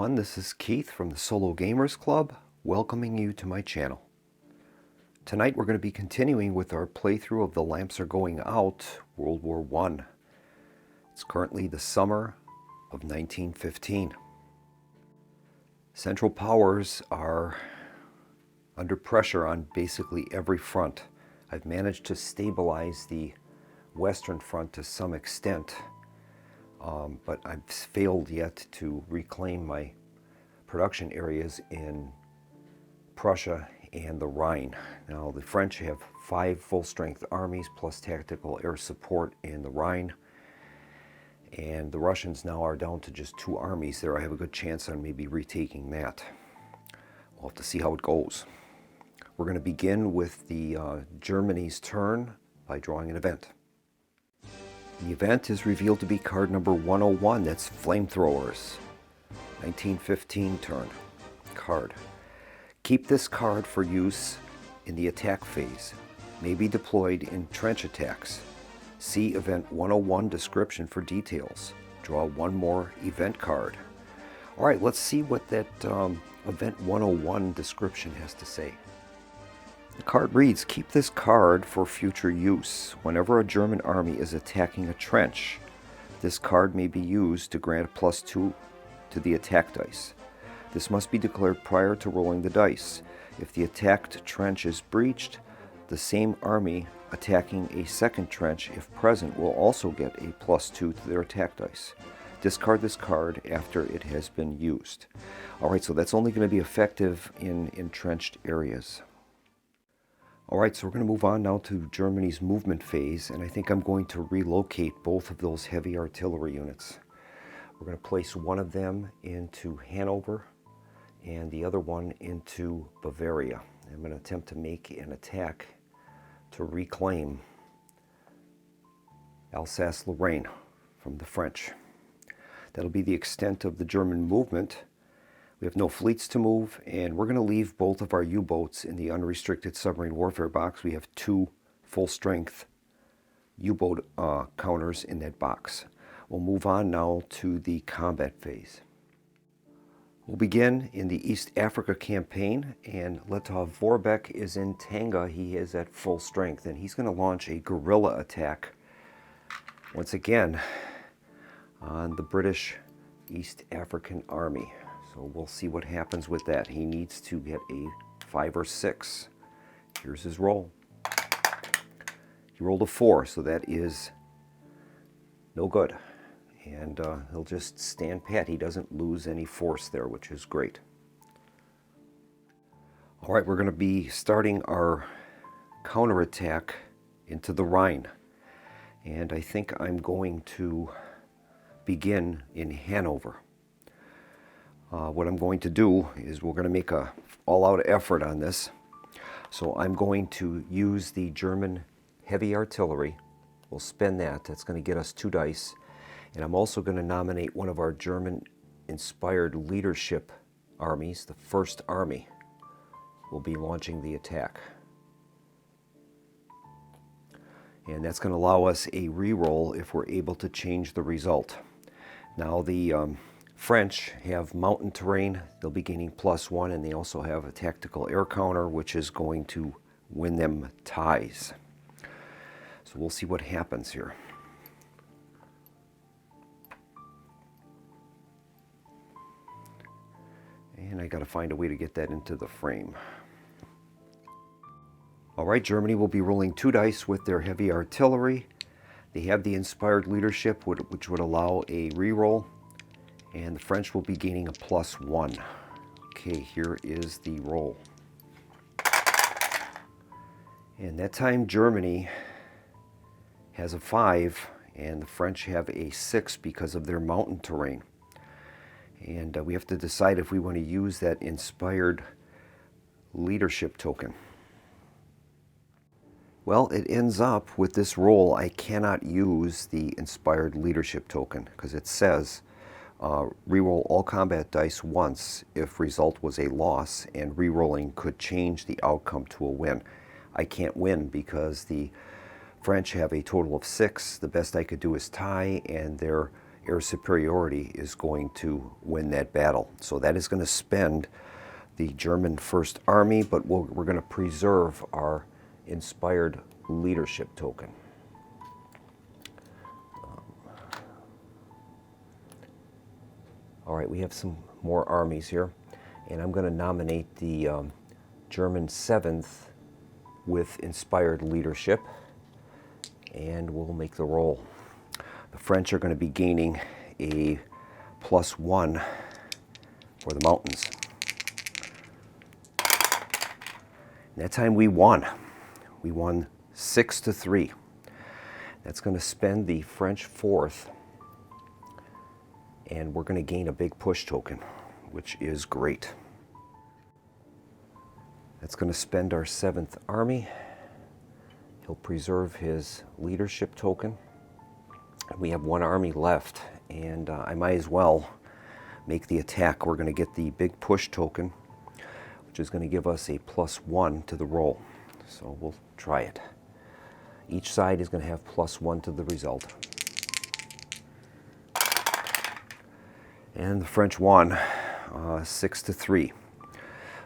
everyone, this is Keith from the Solo Gamers Club, welcoming you to my channel. Tonight we're going to be continuing with our playthrough of The Lamps Are Going Out, World War I. It's currently the summer of 1915. Central Powers are under pressure on basically every front. I've managed to stabilize the Western Front to some extent, but I've failed yet to reclaim my production areas in Prussia and the Rhine. Now the French have 5 full-strength armies plus tactical air support in the Rhine, and the Russians now are down to just 2 armies there. I have a good chance on maybe retaking that. We'll have to see how it goes. We're going to begin with the Germany's turn by drawing an event. The event is revealed to be card number 101, that's Flamethrowers. 1915 turn. Card. Keep this card for use in the attack phase. May be deployed in trench attacks. See Event 101 description for details. Draw one more event card. Alright, let's see what that Event 101 description has to say. The card reads, keep this card for future use. Whenever a German army is attacking a trench, this card may be used to grant +2 to the attack dice. This must be declared prior to rolling the dice. If the attacked trench is breached, the same army attacking a second trench, if present, will also get a +2 to their attack dice. Discard this card after it has been used. Alright, so that's only going to be effective in entrenched areas. Alright, so we're going to move on now to Germany's movement phase, and I think I'm going to relocate both of those heavy artillery units. We're going to place one of them into Hanover and the other one into Bavaria. I'm going to attempt to make an attack to reclaim Alsace-Lorraine from the French. That'll be the extent of the German movement. We have no fleets to move, and we're going to leave both of our U-boats in the unrestricted submarine warfare box. We have 2 full-strength U-boat counters in that box. We'll move on now to the combat phase. We'll begin in the East Africa campaign, and Letov Vorbeck is in Tanga. He is at full strength, and he's going to launch a guerrilla attack once again on the British East African Army. So we'll see what happens with that. He needs to get a 5 or 6. Here's his roll. He rolled a 4, so that is no good. And he'll just stand pat. He doesn't lose any force there, which is great. All right, we're going to be starting our counterattack into the Rhine. And I think I'm going to begin in Hanover. What I'm going to do is we're going to make an all-out effort on this. So I'm going to use the German heavy artillery. We'll spend that. That's going to get us 2 dice. And I'm also going to nominate one of our German-inspired leadership armies. The 1st Army will be launching the attack. And that's going to allow us a reroll if we're able to change the result. Now the French have mountain terrain. They'll be gaining +1, and they also have a tactical air counter, which is going to win them ties. So we'll see what happens here. And I got to find a way to get that into the frame. All right, Germany will be rolling 2 dice with their heavy artillery. They have the inspired leadership, which would allow a reroll. And the French will be gaining a +1. Okay, here is the roll. And that time Germany has a 5, and the French have a 6 because of their mountain terrain. And we have to decide if we want to use that inspired leadership token. Well, it ends up with this roll. I cannot use the inspired leadership token because it says reroll all combat dice once if result was a loss, and rerolling could change the outcome to a win. I can't win because the French have a total of 6. The best I could do is tie, and their air superiority is going to win that battle. So that is going to spend the German First Army, but we're going to preserve our inspired leadership token. All right, we have some more armies here, and I'm going to nominate the German 7th with inspired leadership, and we'll make the roll. The French are going to be gaining a +1 for the mountains. And that time we won. We won 6-3. That's going to spend the French 4th, and we're going to gain a big push token, which is great. That's going to spend our 7th Army. He'll preserve his leadership token. We have 1 army left, and I might as well make the attack. We're going to get the big push token, which is going to give us a +1 to the roll. So we'll try it. Each side is going to have +1 to the result. And the French won 6-3.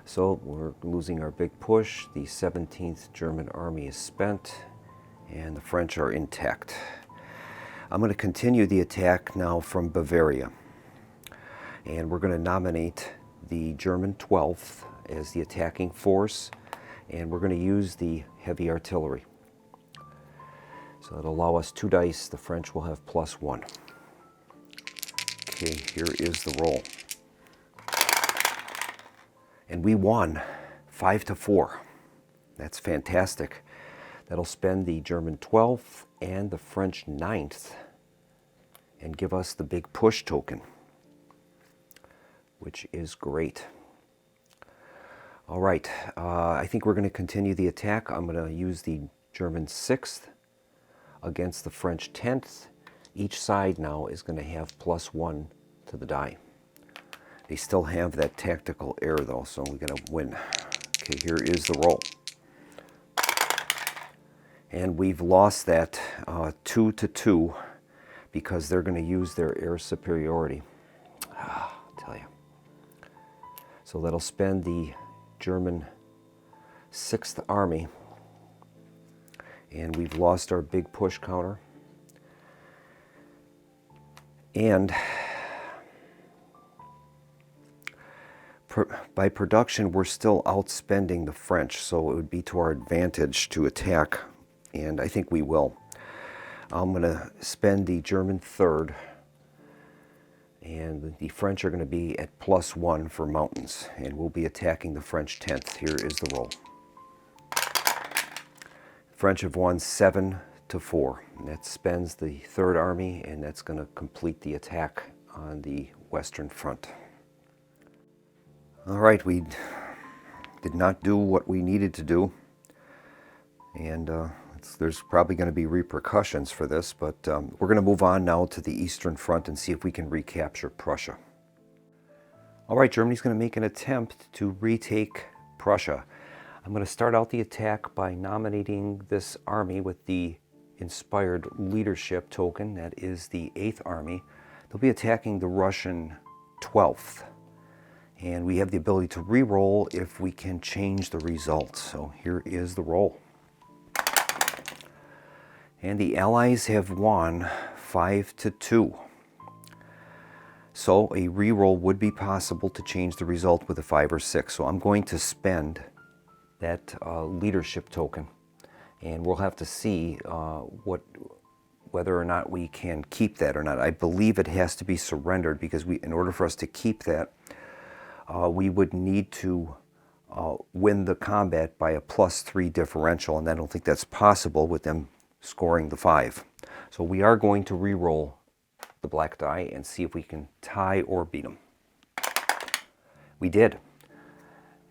So we're losing our big push. The 17th German Army is spent, and the French are intact. I'm going to continue the attack now from Bavaria. And we're going to nominate the German 12th as the attacking force, and we're going to use the heavy artillery. So it'll allow us 2 dice. The French will have +1. Okay, here is the roll. And we won 5-4. That's fantastic. That'll spend the German 12th and the French 9th and give us the big push token, which is great. All right, I think we're going to continue the attack. I'm going to use the German 6th against the French 10th. Each side now is going to have +1 to the die. They still have that tactical error though, so we're going to win. Okay, here is the roll. And we've lost that 2-2 because they're going to use their air superiority. I'll tell you. So that'll spend the German 6th Army, and we've lost our big push counter. And by production, we're still outspending the French, so it would be to our advantage to attack, and I think we will. I'm going to spend the German 3rd, and the French are going to be at +1 for mountains, and we'll be attacking the French 10th. Here is the roll. French have won 7-4, and that spends the 3rd Army, and that's going to complete the attack on the Western Front. All right, we did not do what we needed to do, and there's probably going to be repercussions for this, but we're going to move on now to the Eastern Front and see if we can recapture Prussia. All right, Germany's going to make an attempt to retake Prussia. I'm going to start out the attack by nominating this army with the inspired leadership token. That is the 8th Army. They'll be attacking the Russian 12th. And we have the ability to re-roll if we can change the results. So here is the roll. And the Allies have won 5-2. So a re-roll would be possible to change the result with a 5 or 6. So I'm going to spend that leadership token. And we'll have to see whether or not we can keep that or not. I believe it has to be surrendered because in order for us to keep that, we would need to win the combat by a +3 differential, and I don't think that's possible with them scoring the 5. So we are going to re-roll the black die and see if we can tie or beat them. We did.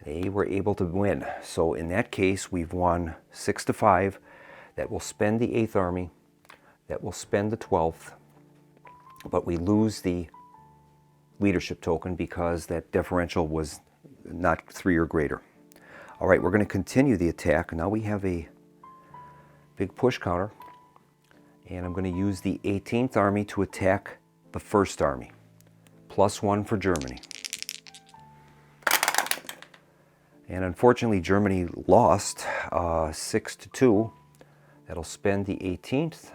They were able to win. So in that case, we've won 6-5. That will spend the 8th Army. That will spend the 12th. But we lose the leadership token because that differential was not 3 or greater. All right, we're going to continue the attack. Now we have a big push counter, and I'm going to use the 18th Army to attack the First Army. +1 for Germany. And unfortunately, Germany lost 6-2. That'll spend the 18th.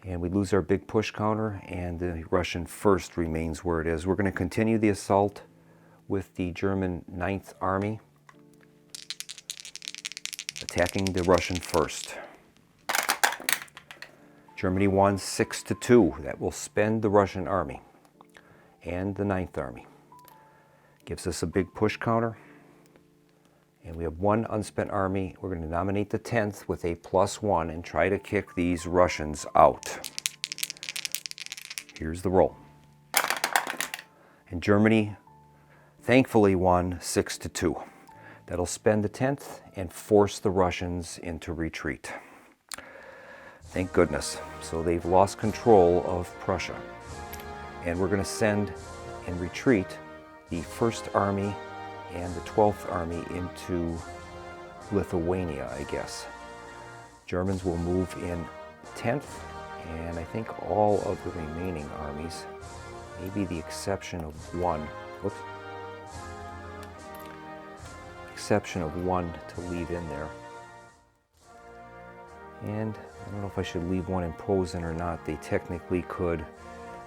And we lose our big push counter, and the Russian First remains where it is. We're going to continue the assault with the German 9th Army, attacking the Russian First. Germany won 6-2. That will spend the Russian Army and the 9th Army. Gives us a big push counter. And we have one unspent army. We're going to nominate the 10th with a +1 and try to kick these Russians out. Here's the roll. And Germany thankfully won 6-2. That'll spend the 10th and force the Russians into retreat. Thank goodness. So they've lost control of Prussia. And we're going to send in retreat the 1st Army and the 12th Army into Lithuania, I guess. Germans will move in 10th, and I think all of the remaining armies, maybe the exception of one, to leave in there. And I don't know if I should leave one in Posen or not. They technically could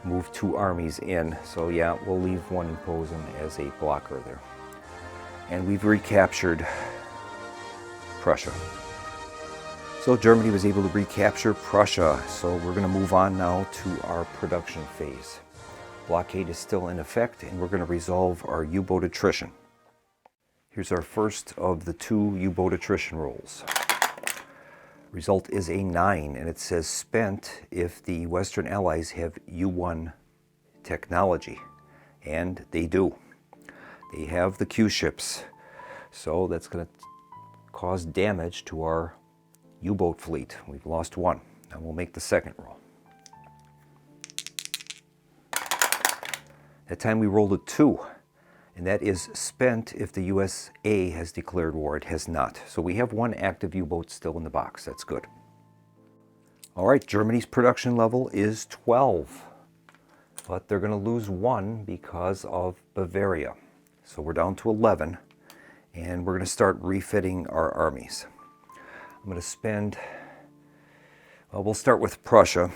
move 2 armies in, so yeah, we'll leave one in Posen as a blocker there. And we've recaptured Prussia. So Germany was able to recapture Prussia. So we're going to move on now to our production phase. Blockade is still in effect, and we're going to resolve our U-boat attrition. Here's our first of the 2 U-boat attrition rolls. Result is a 9, and it says spent if the Western Allies have U-1 technology, and they do. They have the Q ships, so that's going to cause damage to our U-boat fleet. We've lost 1. Now we'll make the second roll. That time we rolled a 2, and that is spent if the USA has declared war. It has not. So we have 1 active U-boat still in the box. That's good. All right, Germany's production level is 12, but they're going to lose 1 because of Bavaria. So we're down to 11, and we're going to start refitting our armies. I'm going to spend, well, we'll start with Prussia.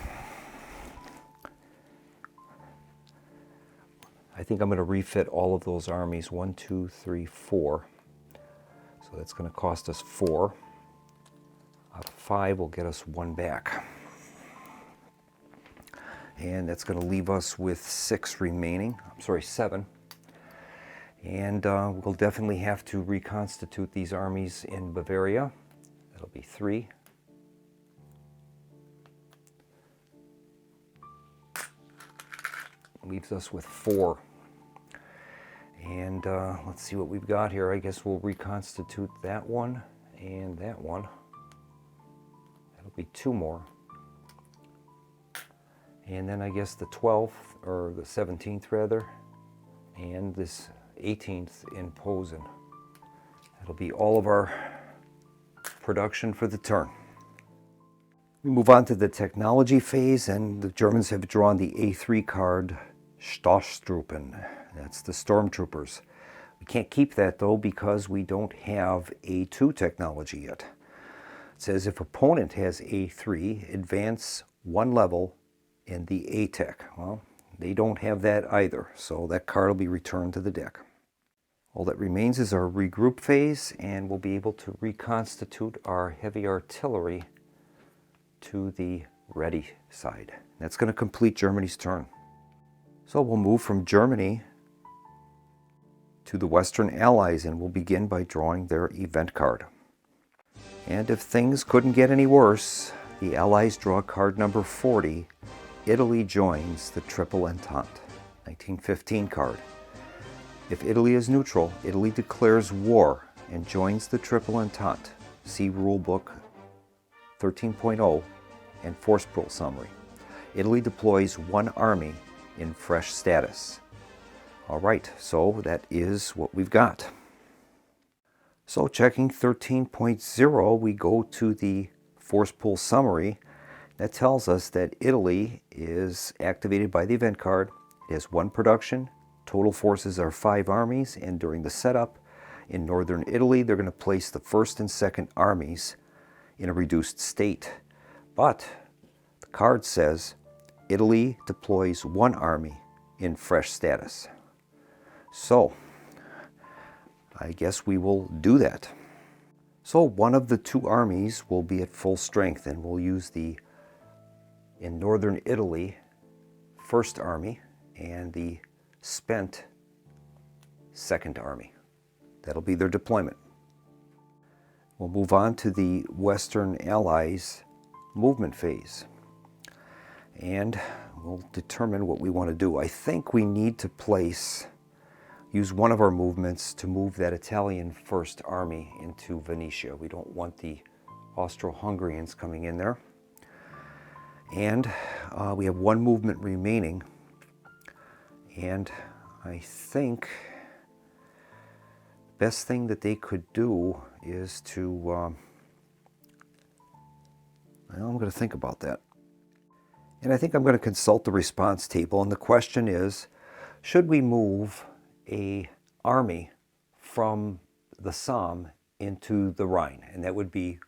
I think I'm going to refit all of those armies, 1, 2, 3, 4. So that's going to cost us 4. Out of 5 will get us 1 back. And that's going to leave us with 6 remaining. I'm sorry, 7. And we'll definitely have to reconstitute these armies in Bavaria. That'll be 3. Leaves us with 4. And let's see what we've got here. I guess we'll reconstitute that one and that one. That'll be 2 more. And then I guess the 12th, or the 17th rather, and this 18th in Posen. That'll be all of our production for the turn. We move on to the technology phase, and the Germans have drawn the A3 card, Stoßtruppen. That's the stormtroopers. We can't keep that though because we don't have A2 technology yet. It says if opponent has A3, advance 1 level in the A tech. Well, they don't have that either, so that card will be returned to the deck. All that remains is our regroup phase, and we'll be able to reconstitute our heavy artillery to the ready side. That's going to complete Germany's turn. So we'll move from Germany to the Western Allies, and we'll begin by drawing their event card. And if things couldn't get any worse, the Allies draw card number 40. Italy joins the Triple Entente, 1915 card. If Italy is neutral, Italy declares war and joins the Triple Entente. See Rulebook 13.0 and Force Pool Summary. Italy deploys 1 army in fresh status. All right, so that is what we've got. So checking 13.0, we go to the Force Pool Summary. That tells us that Italy is activated by the event card. It has 1 production. Total forces are 5 armies, and during the setup in northern Italy, they're going to place the 1st and 2nd armies in a reduced state. But the card says Italy deploys 1 army in fresh status. So I guess we will do that. So one of the 2 armies will be at full strength, and we'll use the, in northern Italy, 1st Army and the spent 2nd Army. That'll be their deployment. We'll move on to the Western Allies movement phase, and we'll determine what we want to do. I think we need to use one of our movements to move that Italian 1st Army into Venetia. We don't want the Austro-Hungarians coming in there. And we have 1 movement remaining. And I think the best thing that they could do is to, well, I'm going to think about that. And I think I'm going to consult the response table. And the question is, should we move an army from the Somme into the Rhine? And that would be,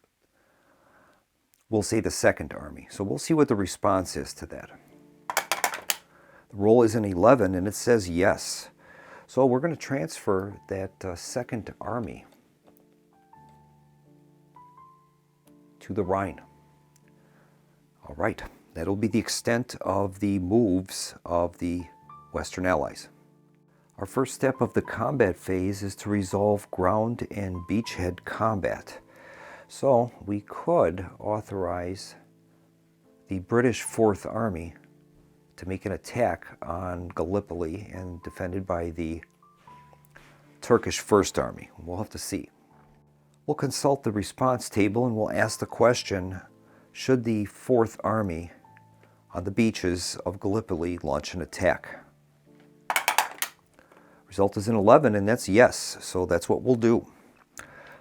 we'll say, the 2nd Army. So we'll see what the response is to that. The roll is an 11, and it says yes. So we're going to transfer that 2nd Army to the Rhine. All right, that'll be the extent of the moves of the Western Allies. Our first step of the combat phase is to resolve ground and beachhead combat. So we could authorize the British 4th Army to make an attack on Gallipoli and defended by the Turkish 1st Army. We'll have to see. We'll consult the response table and we'll ask the question, should the 4th Army on the beaches of Gallipoli launch an attack? Result is an 11, and that's yes, so that's what we'll do.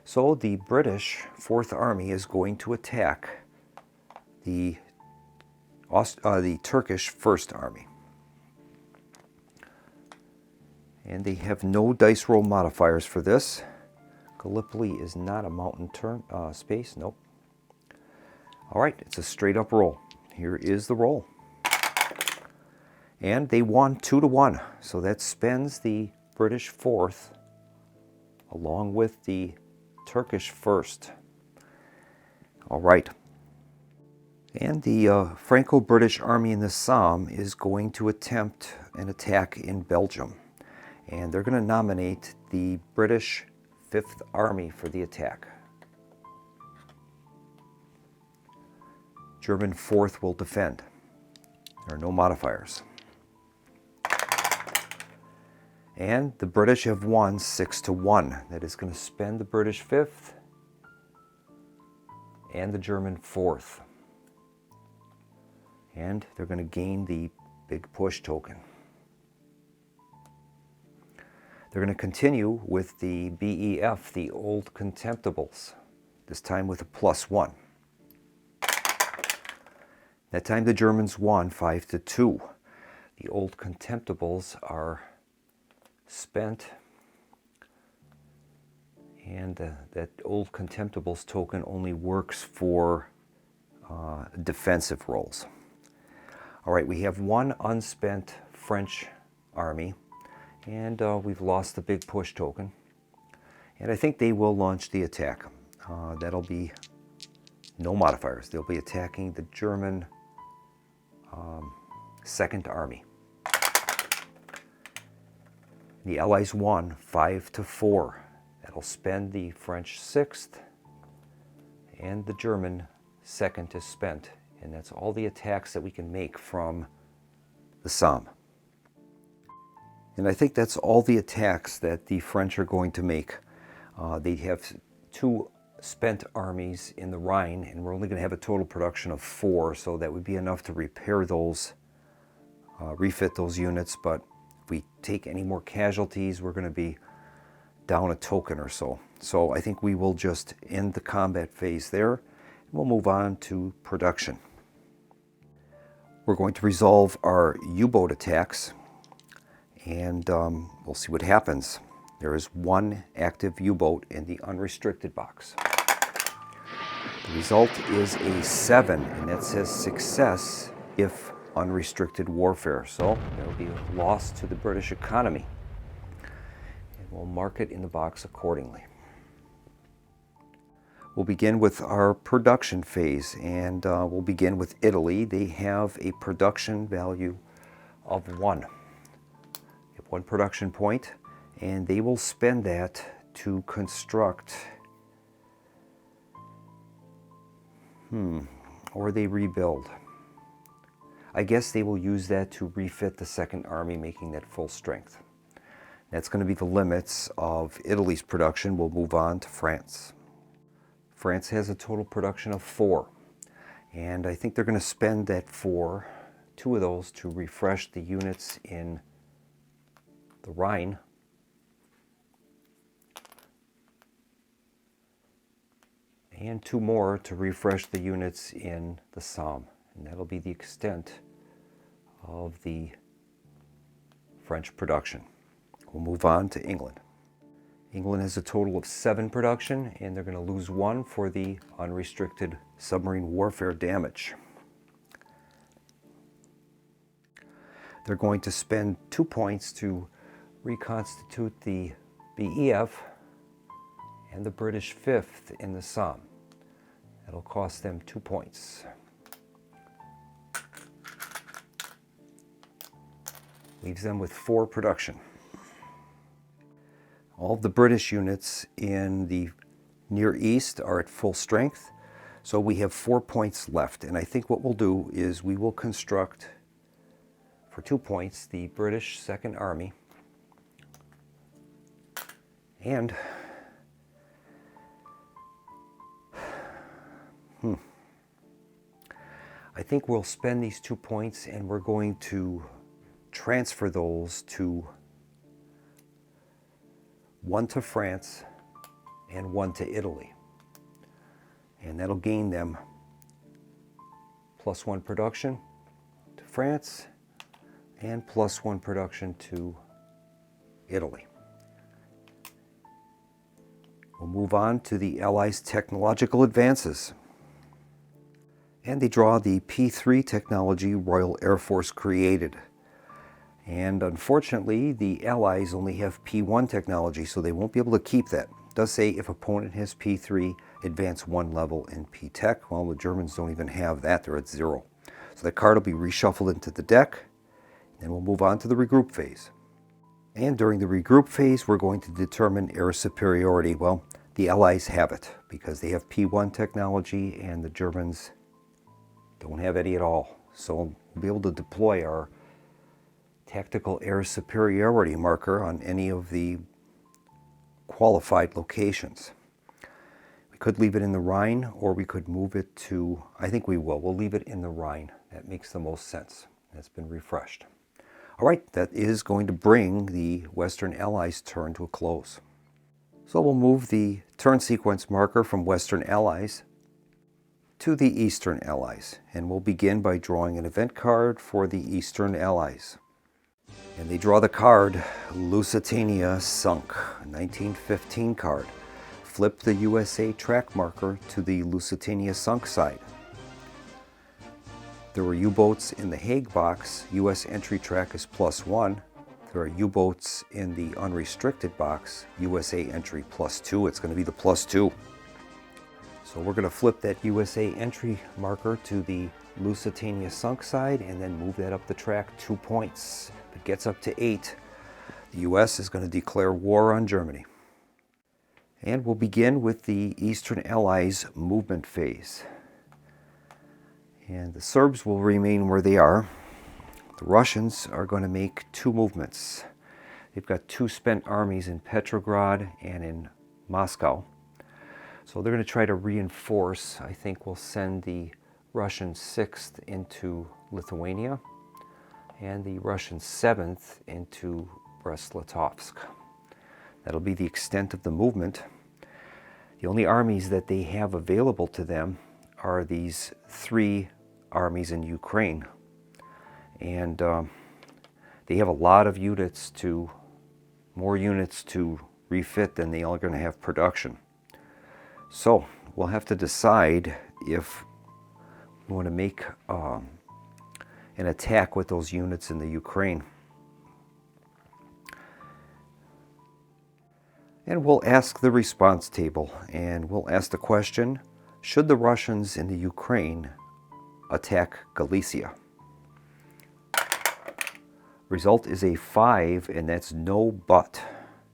So the British 4th Army is going to attack the Turkish 1st Army. And they have no dice roll modifiers for this. Gallipoli is not a mountain space, nope. All right, it's a straight up roll. Here is the roll. And they won 2-1, so that spends the British 4th along with the Turkish 1st. All right. And the Franco-British Army in the Somme is going to attempt an attack in Belgium. And they're going to nominate the British 5th Army for the attack. German 4th will defend. There are no modifiers. And the British have won 6-1. That is going to spend the British 5th and the German 4th. And they're going to gain the big push token. They're going to continue with the BEF, the Old Contemptibles, this time with a +1. That time the Germans won 5-2. The Old Contemptibles are spent, and that Old Contemptibles token only works for defensive rolls. All right, we have 1 unspent French army, and we've lost the big push token, and I think they will launch the attack. That'll be no modifiers. They'll be attacking the German 2nd Army. The Allies won 5-4. That'll spend the French 6th, and the German 2nd is spent. And that's all the attacks that we can make from the Somme. And I think that's all the attacks that the French are going to make. They have 2 spent armies in the Rhine, and we're only going to have a total production of 4, so that would be enough to repair those, refit those units. But if we take any more casualties, we're going to be down a token or so. So I think we will just end the combat phase there, and we'll move on to production. We're going to resolve our U-boat attacks, and we'll see what happens. There is one active U-boat in the unrestricted box. The result is a 7, and that says success if unrestricted warfare. So there will be a loss to the British economy. And we'll mark it in the box accordingly. We'll begin with our production phase, and we'll begin with Italy. They have a production value of 1. They have 1 production point, and they will spend that to construct, or they rebuild. I guess they will use that to refit the Second Army, making that full strength. That's going to be the limits of Italy's production. We'll move on to France. France has a total production of 4, and I think they're going to spend that 2 of those to refresh the units in the Rhine, and 2 more to refresh the units in the Somme, and that'll be the extent of the French production. We'll move on to England. England has a total of 7 production, and they're going to lose 1 for the unrestricted submarine warfare damage. They're going to spend 2 points to reconstitute the BEF and the British 5th in the Somme. That'll cost them 2 points. Leaves them with 4 production. All of the British units in the Near East are at full strength, so we have 4 points left. And I think what we'll do is we will construct, for 2 points, the British Second Army, and I think we'll spend these 2 points, and we're going to transfer those to 1 to France and 1 to Italy. And that'll gain them +1 production to France and +1 production to Italy. We'll move on to the Allies' technological advances. And they draw the P3 technology Royal Air Force created. And unfortunately, the Allies only have P1 technology, so they won't be able to keep that. It does say if opponent has P3, advance 1 level in P-Tech. Well, the Germans don't even have that. They're at 0. So that card will be reshuffled into the deck, and we'll move on to the regroup phase. And during the regroup phase, we're going to determine air superiority. Well, the Allies have it because they have P1 technology, and the Germans don't have any at all. So we'll be able to deploy our tactical air superiority marker on any of the qualified locations. We could leave it in the Rhine, or we could move it to, I think we will. We'll leave it in the Rhine. That makes the most sense. That's been refreshed. All right, that is going to bring the Western Allies' turn to a close. So we'll move the turn sequence marker from Western Allies to the Eastern Allies, and we'll begin by drawing an event card for the Eastern Allies. And they draw the card, Lusitania Sunk, 1915 card. Flip the USA track marker to the Lusitania Sunk side. There were U-boats in the Hague box. US entry track is +1. There are U-boats in the unrestricted box. USA entry +2. It's going to be the +2. So we're going to flip that USA entry marker to the Lusitania Sunk side and then move that up the track 2 points. If it gets up to 8, the US is going to declare war on Germany. And we'll begin with the Eastern Allies movement phase. And the Serbs will remain where they are. The Russians are going to make 2 movements. They've got 2 spent armies in Petrograd and in Moscow. So they're going to try to reinforce. I think we'll send the Russian 6th into Lithuania and the Russian 7th into Brest-Litovsk. That'll be the extent of the movement. The only armies that they have available to them are these 3 armies in Ukraine. and they have a lot of more units to refit than they are going to have production. So we'll have to decide if we want to make an attack with those units in the Ukraine. And we'll ask the response table, and we'll ask the question, should the Russians in the Ukraine attack Galicia? Result is a 5, and that's no but.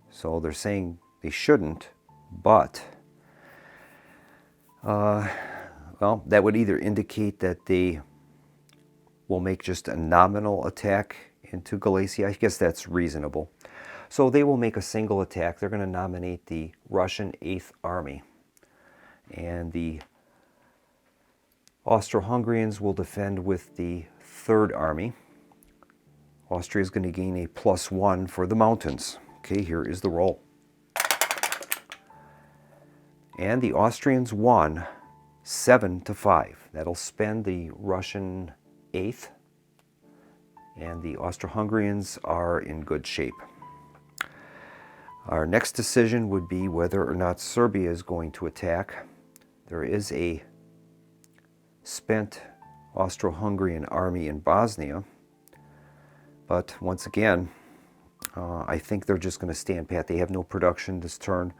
So they're saying they shouldn't, but well, that would either indicate that they will make just a nominal attack into Galicia. I guess that's reasonable. So they will make a single attack. They're going to nominate the Russian 8th Army. And the Austro-Hungarians will defend with the 3rd Army. Austria is going to gain a +1 for the mountains. Okay, here is the roll. And the Austrians won 7-5. That'll spend the Russian 8th. And the Austro-Hungarians are in good shape. Our next decision would be whether or not Serbia is going to attack. There is a spent Austro-Hungarian army in Bosnia, but once again, I think they're just going to stand pat. They have no production this turn,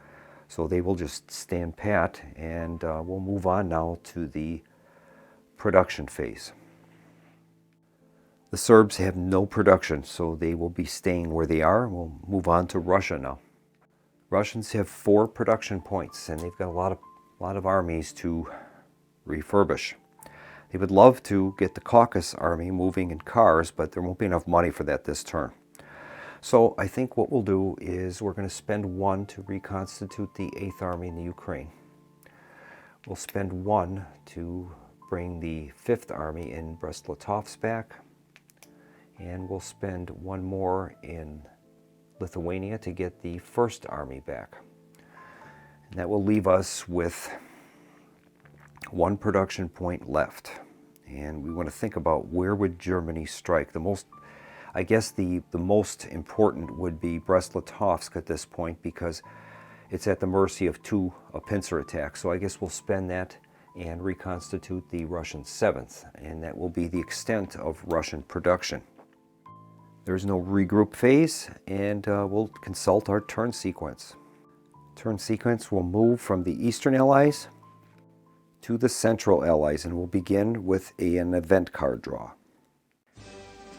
so they will just stand pat, and we'll move on now to the production phase. The Serbs have no production, so they will be staying where they are. We'll move on to Russia now. Russians have 4 production points, and they've got a lot of armies to refurbish. They would love to get the Caucasus army moving in cars, but there won't be enough money for that this turn. So I think what we'll do is we're going to spend 1 to reconstitute the 8th Army in the Ukraine. We'll spend 1 to bring the 5th Army in Brest-Litovsk back, and we'll spend 1 more in Lithuania to get the 1st Army back. And that will leave us with 1 production point left. And we want to think about where would Germany strike. I guess the most important would be Brest-Litovsk at this point, because it's at the mercy of 2 pincer attacks. So I guess we'll spend that and reconstitute the Russian 7th, and that will be the extent of Russian production. There's no regroup phase, and we'll consult our turn sequence. Turn sequence will move from the Eastern Allies to the Central Allies, and we'll begin with an event card draw.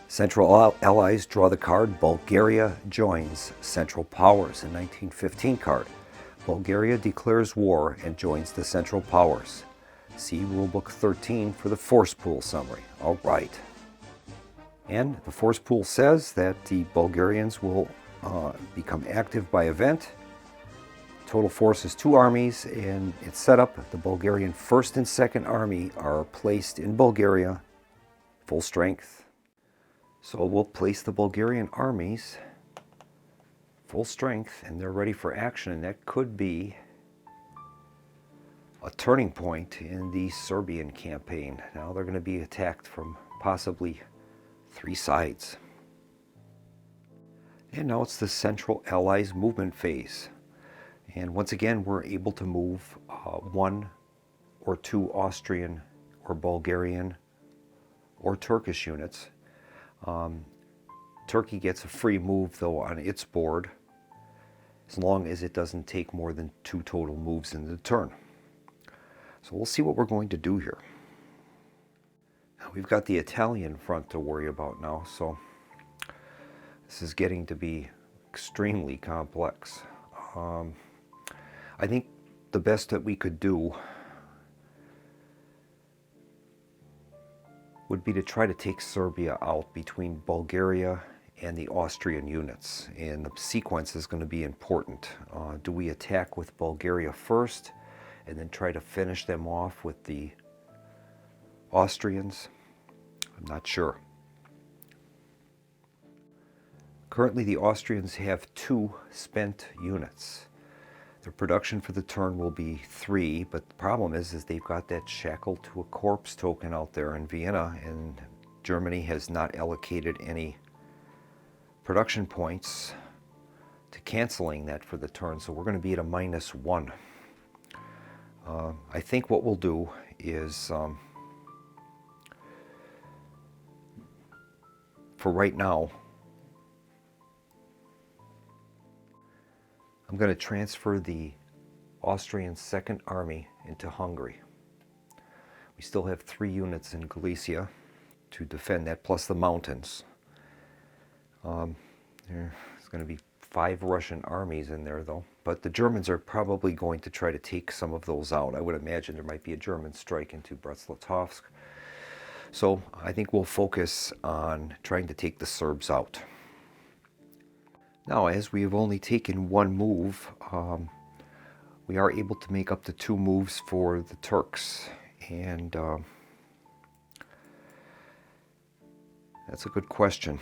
Central Allies draw the card Bulgaria joins Central Powers in 1915 card. Bulgaria declares war and joins the Central Powers. See Rulebook 13 for the force pool summary. All right. And the force pool says that the Bulgarians will become active by event. Total force is 2 armies, and it's set up. The Bulgarian 1st and 2nd Army are placed in Bulgaria, full strength. So we'll place the Bulgarian armies full strength, and they're ready for action, and that could be a turning point in the Serbian campaign. Now they're going to be attacked from possibly 3 sides. And now it's the Central Allies movement phase. And once again, we're able to move 1 or 2 Austrian or Bulgarian or Turkish units. Turkey gets a free move, though, on its board, as long as it doesn't take more than 2 total moves in the turn. So we'll see what we're going to do here. Now, we've got the Italian front to worry about now, so this is getting to be extremely complex. I think the best that we could do would be to try to take Serbia out between Bulgaria and the Austrian units, and the sequence is going to be important. Do we attack with Bulgaria first and then try to finish them off with the Austrians? I'm not sure. Currently the Austrians have 2 spent units. Their production for the turn will be 3, but the problem is they've got that shackled to a corpse token out there in Vienna, and Germany has not allocated any production points to canceling that for the turn, so we're going to be at a -1. I think what we'll do is, for right now, I'm going to transfer the Austrian Second Army into Hungary. We still have 3 units in Galicia to defend that, plus the mountains. There's going to be 5 Russian armies in there, though. But the Germans are probably going to try to take some of those out. I would imagine there might be a German strike into Brest-Litovsk. So I think we'll focus on trying to take the Serbs out. Now, as we have only taken 1 move, we are able to make up to 2 moves for the Turks. And that's a good question.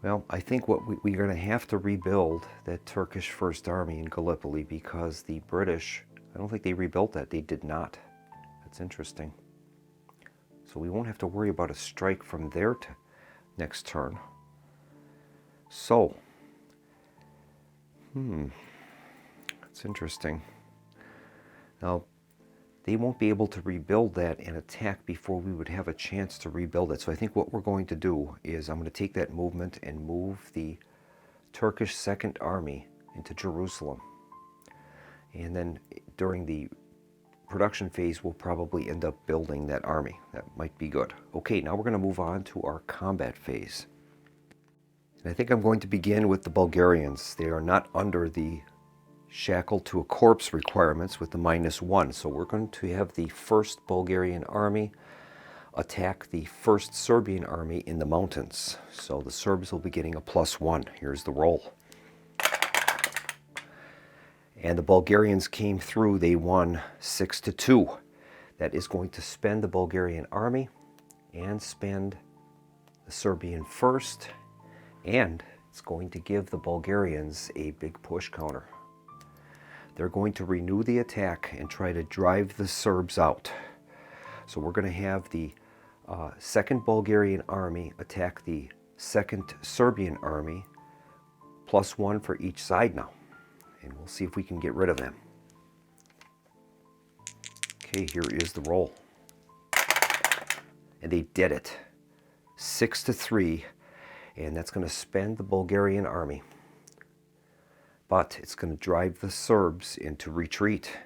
Well, I think what we're going to have to rebuild that Turkish First Army in Gallipoli, because the British, I don't think they rebuilt that. They did not. That's interesting. So we won't have to worry about a strike from their next turn. So, that's interesting. Now, they won't be able to rebuild that and attack before we would have a chance to rebuild it. So I think what we're going to do is I'm going to take that movement and move the Turkish Second Army into Jerusalem. And then during the production phase, we'll probably end up building that army. That might be good. Okay, now we're going to move on to our combat phase. And I think I'm going to begin with the Bulgarians. They are not under the shackled to a corpse requirements with the -1. So we're going to have the 1st Bulgarian army attack the 1st Serbian army in the mountains. So the Serbs will be getting a +1. Here's the roll. And the Bulgarians came through. They won 6-2. That is going to spend the Bulgarian army and spend the Serbian 1st. And it's going to give the Bulgarians a big push counter. They're going to renew the attack and try to drive the Serbs out. So we're going to have the 2nd Bulgarian army attack the 2nd Serbian army, +1 for each side now. And we'll see if we can get rid of them. Okay, here is the roll. And they did it. 6-3. And that's going to spend the Bulgarian army. But it's going to drive the Serbs into retreat.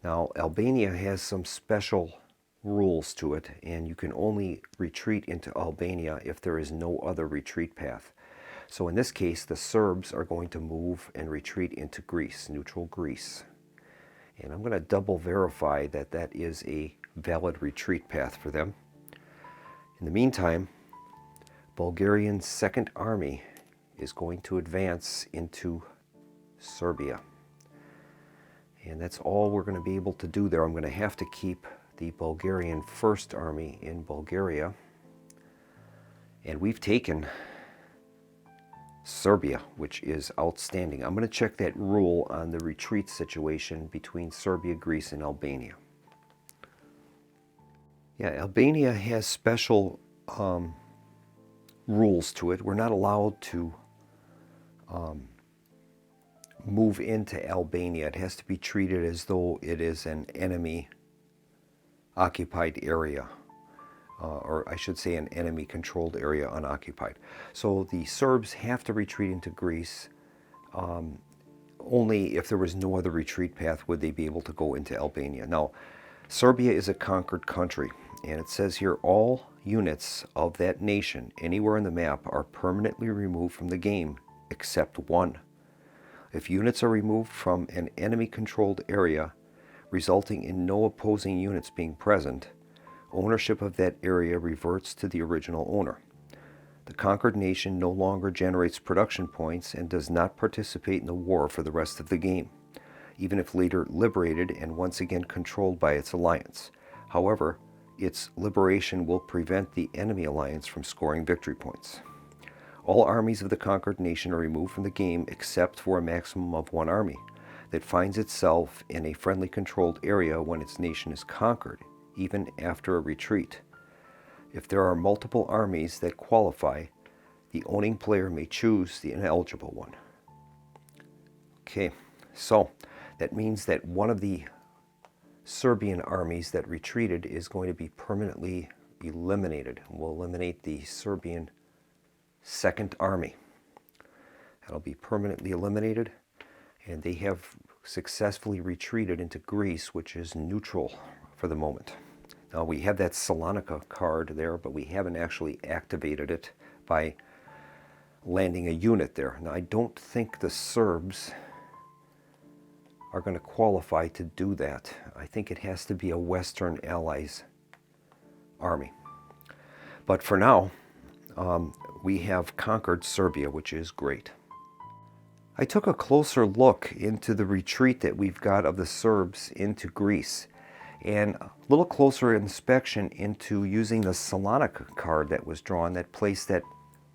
Now, Albania has some special rules to it, and you can only retreat into Albania if there is no other retreat path. So in this case, the Serbs are going to move and retreat into Greece, neutral Greece. And I'm going to double verify that that is a valid retreat path for them. In the meantime, Bulgarian Second Army is going to advance into Serbia. And that's all we're going to be able to do there. I'm going to have to keep the Bulgarian First Army in Bulgaria. And we've taken Serbia, which is outstanding. I'm going to check that rule on the retreat situation between Serbia, Greece, and Albania. Yeah, Albania has special rules to it. We're not allowed to move into Albania. It has to be treated as though it is an enemy occupied area, or I should say an enemy controlled area unoccupied. So the Serbs have to retreat into Greece. Only if there was no other retreat path would they be able to go into Albania. Now, Serbia is a conquered country, and it says here all units of that nation anywhere on the map are permanently removed from the game except 1. If units are removed from an enemy-controlled area, resulting in no opposing units being present, ownership of that area reverts to the original owner. The conquered nation no longer generates production points and does not participate in the war for the rest of the game, even if later liberated and once again controlled by its alliance. However, its liberation will prevent the enemy alliance from scoring victory points. All armies of the conquered nation are removed from the game except for a maximum of 1 army that finds itself in a friendly controlled area when its nation is conquered, even after a retreat. If there are multiple armies that qualify, the owning player may choose the ineligible one. Okay, so that means that one of the Serbian armies that retreated is going to be permanently eliminated. We'll eliminate the Serbian Second Army. That'll be permanently eliminated, and they have successfully retreated into Greece, which is neutral for the moment. Now we have that Salonika card there, but we haven't actually activated it by landing a unit there. Now I don't think the Serbs are going to qualify to do that. I think it has to be a Western Allies army. But for now, we have conquered Serbia, which is great. I took a closer look into the retreat that we've got of the Serbs into Greece, and a little closer inspection into using the Salonika card that was drawn that placed that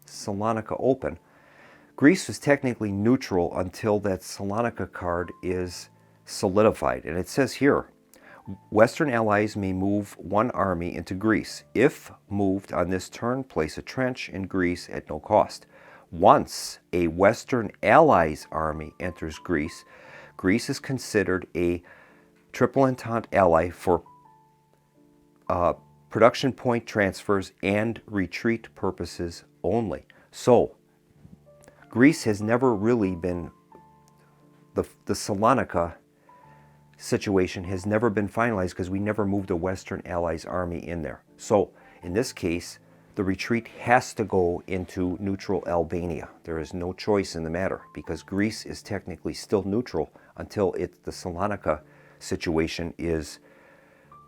Salonika open. Greece was technically neutral until that Salonika card is solidified. And it says here, Western allies may move one army into Greece. If moved on this turn, place a trench in Greece at no cost. Once a Western Allies army enters Greece, Greece is considered a Triple Entente ally for production point transfers and retreat purposes only. So, Greece has never really been, the Salonika situation has never been finalized because we never moved a Western Allies army in there. So, in this case, the retreat has to go into neutral Albania. There is no choice in the matter because Greece is technically still neutral until the Salonika situation is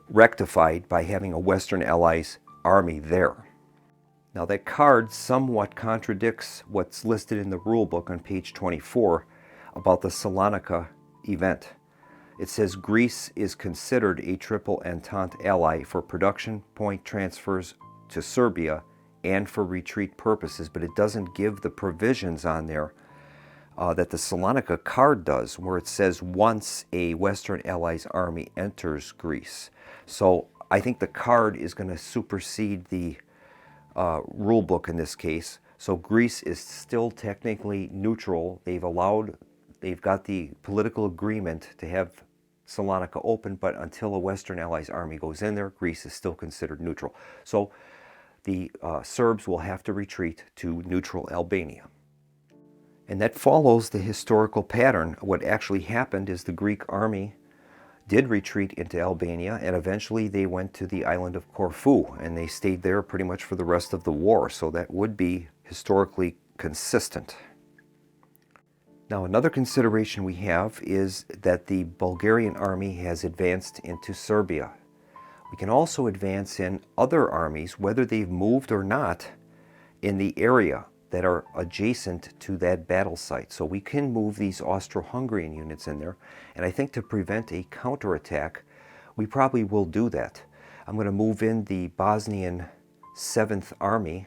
rectified by having a Western Allies army there. Now that card somewhat contradicts what's listed in the rule book on page 24 about the Salonika event. It says Greece is considered a Triple Entente ally for production point transfers to Serbia and for retreat purposes, but it doesn't give the provisions on there that the Salonika card does, where it says once a Western Allies army enters Greece. So I think the card is going to supersede the rule book in this case. So Greece is still technically neutral. They've got the political agreement to have Salonika open, but until a Western Allies army goes in there, Greece is still considered neutral. So the Serbs will have to retreat to neutral Albania. And that follows the historical pattern. What actually happened is the Greek army did retreat into Albania, and eventually they went to the island of Corfu, and they stayed there pretty much for the rest of the war. So that would be historically consistent. Now, another consideration we have is that the Bulgarian army has advanced into Serbia. We can also advance in other armies, whether they've moved or not, in the area that are adjacent to that battle site. So we can move these Austro-Hungarian units in there, and I think to prevent a counterattack, we probably will do that. I'm going to move in the Bosnian 7th Army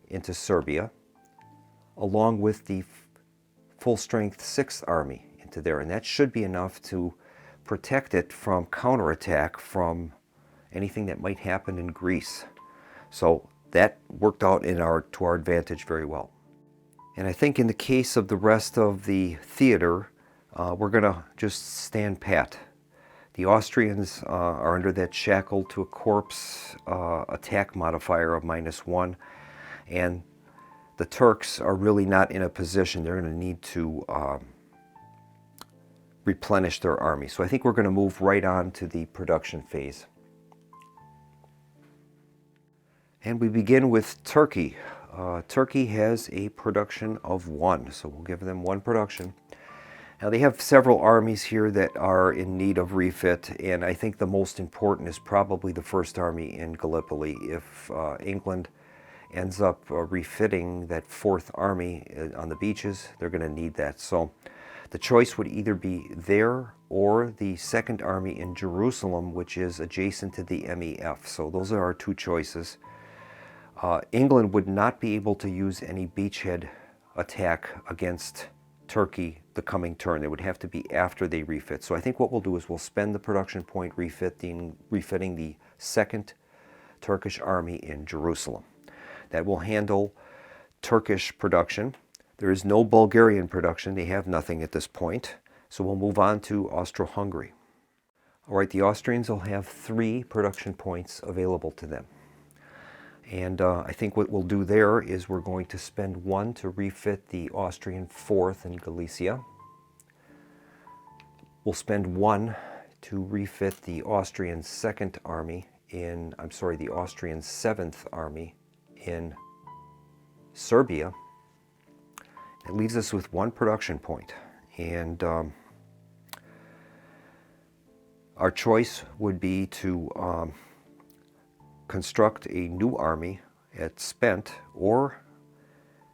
into Serbia, along with the full-strength 6th Army into there, and that should be enough to protect it from counterattack from anything that might happen in Greece. So that worked out to our advantage very well. And I think in the case of the rest of the theater, we're going to just stand pat. The Austrians are under that shackled to a corpse attack modifier of -1, and the Turks are really not in a position. They're going to need to replenish their army. So I think we're going to move right on to the production phase. And we begin with Turkey. Turkey has a production of 1, so we'll give them 1 production. Now they have several armies here that are in need of refit, and I think the most important is probably the 1st Army in Gallipoli. If England ends up refitting that 4th Army on the beaches, they're going to need that. So the choice would either be there or the 2nd Army in Jerusalem, which is adjacent to the MEF. So those are our 2 choices. England would not be able to use any beachhead attack against Turkey the coming turn. It would have to be after they refit. So I think what we'll do is we'll spend the production point refitting the 2nd Turkish army in Jerusalem. That will handle Turkish production. There is no Bulgarian production. They have nothing at this point. So we'll move on to Austro-Hungary. All right, the Austrians will have 3 production points available to them. And I think what we'll do there is we're going to spend 1 to refit the Austrian 4th in Galicia. We'll spend 1 to refit the Austrian 2nd Army the Austrian 7th Army in Serbia. It leaves us with 1 production point. And our choice would be to construct a new army at Spent, or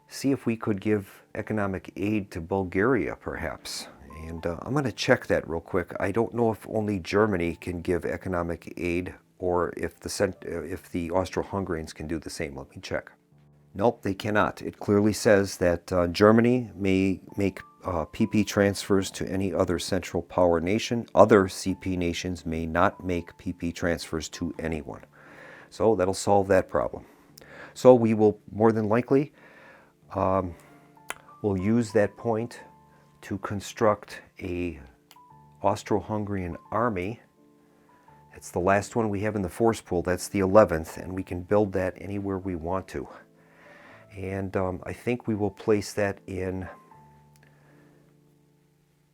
see if we could give economic aid to Bulgaria, perhaps. And I'm going to check that real quick. I don't know if only Germany can give economic aid, or if the Austro-Hungarians can do the same. Let me check. Nope, they cannot. It clearly says that Germany may make PP transfers to any other Central Power nation. Other CP nations may not make PP transfers to anyone. So that'll solve that problem. So we will more than likely we'll use that point to construct a Austro-Hungarian army. It's the last one we have in the force pool. That's the 11th, and we can build that anywhere we want to. And I think we will place that in,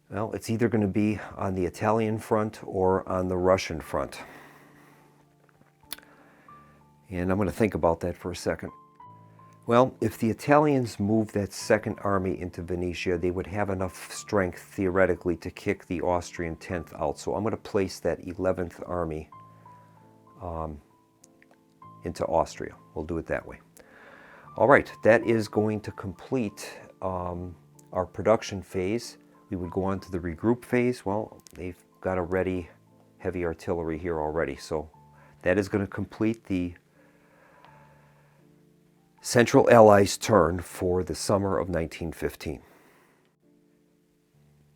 well, it's either going to be on the Italian front or on the Russian front. And I'm going to think about that for a second. Well, if the Italians move that 2nd Army into Venetia, they would have enough strength, theoretically, to kick the Austrian 10th out. So I'm going to place that 11th Army into Austria. We'll do it that way. All right, that is going to complete our production phase. We would go on to the regroup phase. Well, they've got a ready heavy artillery here already. So that is going to complete the Central Allies' turn for the summer of 1915.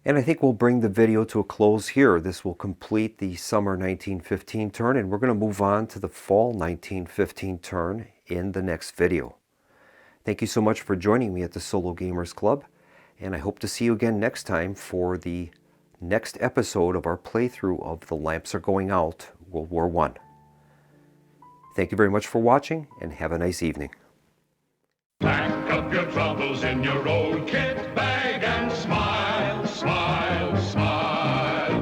And I think we'll bring the video to a close here. This will complete the summer 1915 turn, and we're going to move on to the fall 1915 turn in the next video. Thank you so much for joining me at the Solo Gamers Club, and I hope to see you again next time for the next episode of our playthrough of The Lamps Are Going Out, World War I. Thank you very much for watching, and have a nice evening. Pack up your troubles in your old kit bag and smile, smile, smile,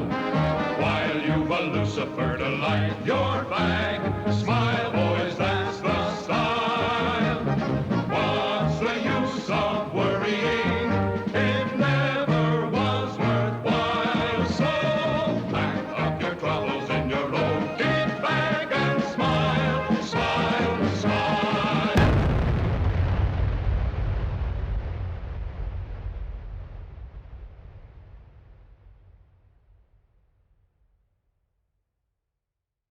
while you've a Lucifer to light your